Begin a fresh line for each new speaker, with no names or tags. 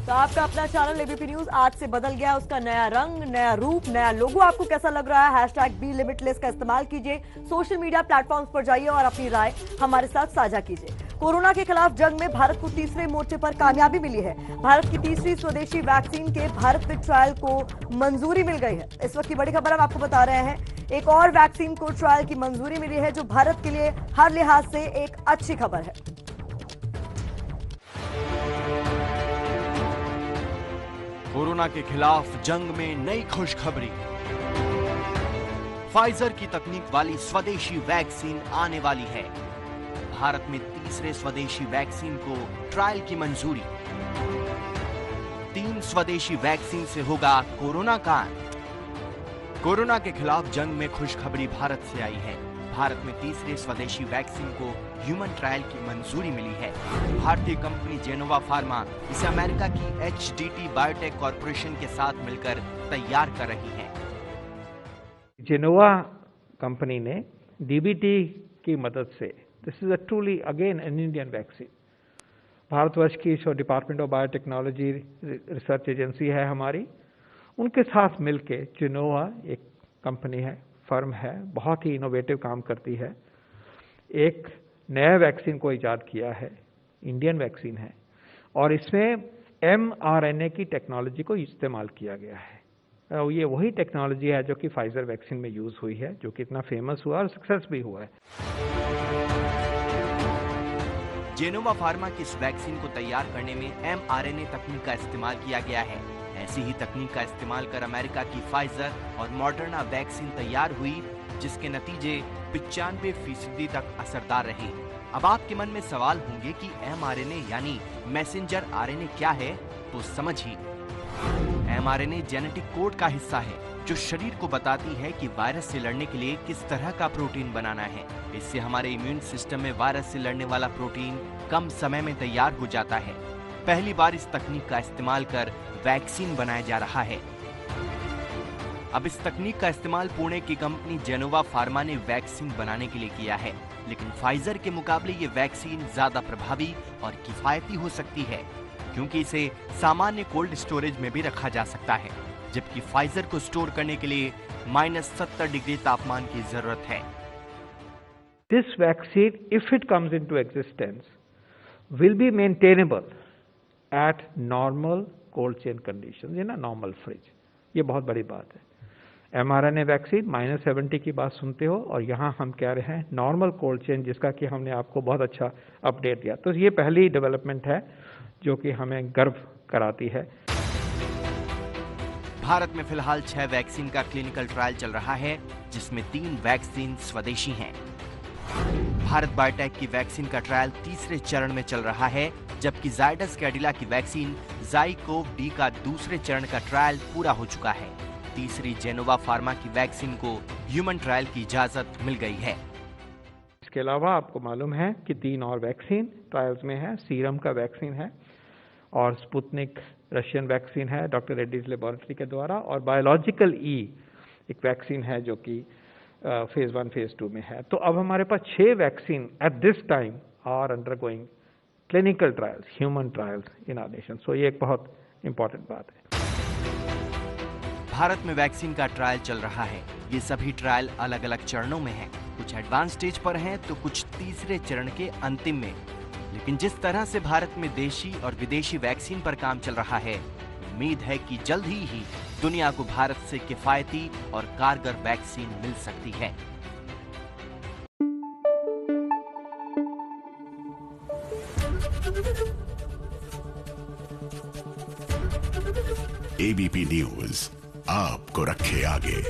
तो आपका अपना चैनल एबीपी न्यूज आज से बदल गया, उसका नया रंग, नया रूप, नया लोगो आपको कैसा लग रहा है? #BeLimitless का इस्तेमाल कीजिए, सोशल मीडिया प्लेटफॉर्म्स पर जाइए और अपनी राय हमारे साथ साझा कीजिए। कोरोना के खिलाफ जंग में भारत को तीसरे मोर्चे पर कामयाबी मिली है। भारत की तीसरी स्वदेशी वैक्सीन के भारत में ट्रायल को मंजूरी मिल गई है। इस वक्त की बड़ी खबर हम आपको बता रहे हैं, एक और वैक्सीन को ट्रायल की मंजूरी मिली है, जो भारत के लिए हर लिहाज से एक अच्छी खबर है।
कोरोना के खिलाफ जंग में नई खुशखबरी। फाइजर की तकनीक वाली स्वदेशी वैक्सीन आने वाली है। भारत में तीसरे स्वदेशी वैक्सीन को ट्रायल की मंजूरी। 3 स्वदेशी वैक्सीन से होगा कोरोना का अंत। कोरोना के खिलाफ जंग में खुशखबरी भारत से आई है। भारत में तीसरे स्वदेशी वैक्सीन को ह्यूमन ट्रायल की मंजूरी मिली है। भारतीय कंपनी जेनोवा फार्मा इसे अमेरिका की HDT बायोटेक कॉर्पोरेशन के साथ मिलकर तैयार कर रही है।
जेनोवा कंपनी ने DBT की मदद से, this is a truly again an Indian vaccine, Bharatvarsh की जो department of biotechnology research agency है हमारी, उनके साथ मिलके जेनोवा एक कंपनी है, फर्म है, बहुत ही इनोवेटिव काम करती है, एक नया वैक्सीन को इजाद किया है, इंडियन वैक्सीन है, और इसमें mRNA की टेक्नोलॉजी को इस्तेमाल किया गया है। ये वही टेक्नोलॉजी है जो कि फाइजर वैक्सीन में यूज हुई है, जो कि इतना फेमस हुआ और सक्सेस भी हुआ है।
जेनोवा फार्मा की इस वैक्सीन को तैयार करने में mRNA तकनीक का इस्तेमाल किया गया है। ऐसी ही तकनीक का इस्तेमाल कर अमेरिका की फाइजर और मॉडर्ना वैक्सीन तैयार हुई, जिसके नतीजे 95% तक असरदार रहे। अब आपके मन में सवाल होंगे कि mRNA यानी मैसेंजर RNA क्या है, तो समझिए। mRNA जेनेटिक कोड का हिस्सा है, जो शरीर को बताती है कि वायरस से लड़ने के लिए किस तरह का प्रोटीन बनाना है। इससे हमारे इम्यून सिस्टम में वायरस से लड़ने वाला प्रोटीन कम समय में तैयार हो जाता है। पहली बार इस तकनीक का इस्तेमाल कर वैक्सीन बनाया जा रहा है। अब इस तकनीक का इस्तेमाल पुणे की कंपनी जेनोवा फार्मा ने वैक्सीन बनाने के लिए किया है, लेकिन फाइजर के मुकाबले ये वैक्सीन ज्यादा प्रभावी और किफायती हो सकती है, क्योंकि इसे सामान्य कोल्ड स्टोरेज में भी रखा जा सकता है, जबकि फाइजर को स्टोर करने के लिए -70 डिग्री तापमान की जरूरत है।
This vaccine, if it comes into existence, will be maintainable at normal cold chain conditions in a normal fridge. ये बहुत बड़ी बात है। mRNA वैक्सीन -70 की बात सुनते हो, और यहाँ हम कह रहे हैं नॉर्मल कोल्ड चेन, जिसका कि हमने आपको बहुत अच्छा अपडेट दिया। तो ये पहली डेवलपमेंट है जो कि हमें गर्व कराती है।
भारत में फिलहाल 6 वैक्सीन का क्लिनिकल ट्रायल चल रहा है, जिसमें 3 वैक्सीन स्वदेशी हैं। भारत बायोटेक की वैक्सीन का ट्रायल तीसरे चरण में चल रहा है, जबकि जायडस कैडिला की वैक्सीन ZyCoV-D का दूसरे चरण का ट्रायल पूरा हो चुका है। तीसरी जेनोवा फार्मा की वैक्सीन को ह्यूमन ट्रायल की इजाजत मिल गई है।
इसके अलावा आपको मालूम है कि 3 और वैक्सीन ट्रायल्स में है। सीरम का वैक्सीन है, और स्पुतनिक रशियन वैक्सीन है डॉक्टर रेड्डीज लेबोरेटरी के द्वारा, और बायोलॉजिकल एक वैक्सीन है जो कि फेज 1 फेज 2 में है। तो अब हमारे पास 6 vaccine at this time are undergoing clinical trials, human trials in our nation. So ये एक बहुत इंपॉर्टेंट बात है।
भारत में वैक्सीन का ट्रायल चल रहा है। ये सभी ट्रायल अलग अलग चरणों में हैं। कुछ एडवांस स्टेज पर हैं, तो कुछ तीसरे चरण के अंतिम में। लेकिन जिस तरह से भारत में देशी और विदेशी वैक्सीन पर काम चल रहा है, उम्मीद है कि जल्द ही दुनिया को भारत से किफायती और कारगर वैक्सीन मिल सकती है।
ABP न्यूज आपको रखे आगे।